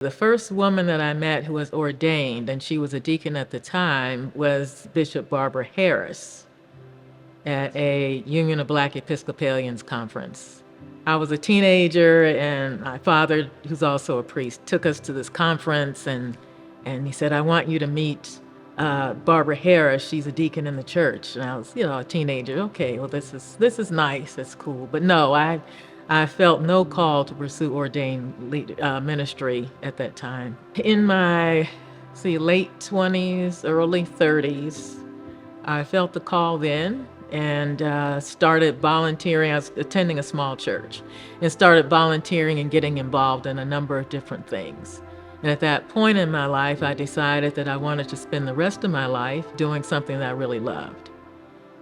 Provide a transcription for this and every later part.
The first woman that I met who was ordained, and she was a deacon at the time, was Bishop Barbara Harris at a Union of Black Episcopalians conference. I was a teenager, and my father, who's also a priest, took us to this conference, and he said, "I want you to meet Barbara Harris. She's a deacon in the church." And I was, a teenager. Okay, well, this is nice. It's cool. But no, I felt no call to pursue ordained ministry at that time. In my late 20s, early 30s, I felt the call then, and started volunteering. I was attending a small church and started volunteering and getting involved in a number of different things. And at that point in my life, I decided that I wanted to spend the rest of my life doing something that I really loved.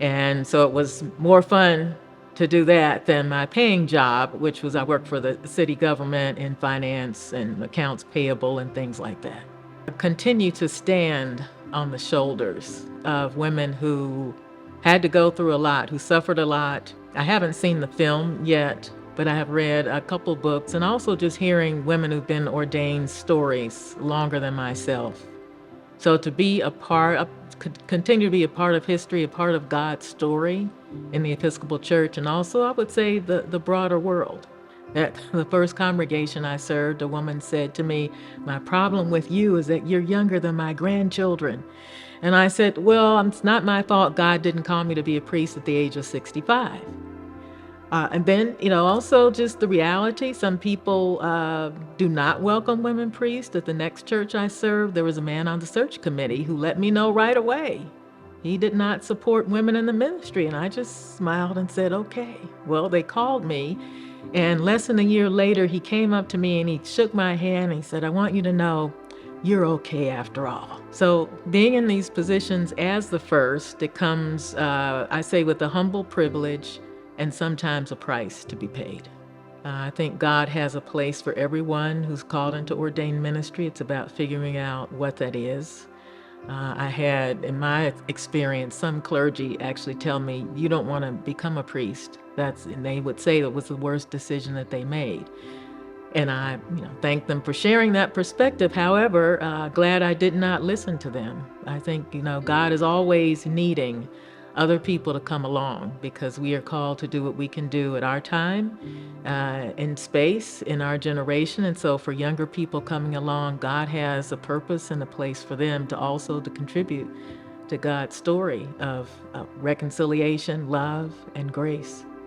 And so it was more fun to do that than my paying job, which was I worked for the city government in finance and accounts payable and things like that. I continue to stand on the shoulders of women who had to go through a lot, who suffered a lot. I haven't seen the film yet, but I have read a couple books, and also just hearing women who've been ordained stories longer than myself. So to be continue to be a part of history, a part of God's story in the Episcopal Church, and also I would say the broader world. At the first congregation I served, a woman said to me, "My problem with you is that you're younger than my grandchildren." And I said, "Well, it's not my fault God didn't call me to be a priest at the age of 65. And then, also just the reality, some people do not welcome women priests. At the next church I served, there was a man on the search committee who let me know right away he did not support women in the ministry. And I just smiled and said, okay. Well, they called me, and less than a year later, he came up to me and he shook my hand and he said, "I want you to know you're okay after all." So being in these positions as the first, it comes, I say, with a humble privilege and sometimes a price to be paid. I think God has a place for everyone who's called into ordained ministry. It's about figuring out what that is. I had, in my experience, some clergy actually tell me, "You don't want to become a priest." And they would say that was the worst decision that they made. And I, thank them for sharing that perspective. However, glad I did not listen to them. I think, God is always needing other people to come along, because we are called to do what we can do at our time, in space, in our generation. And so for younger people coming along, God has a purpose and a place for them to contribute to God's story of reconciliation, love, and grace.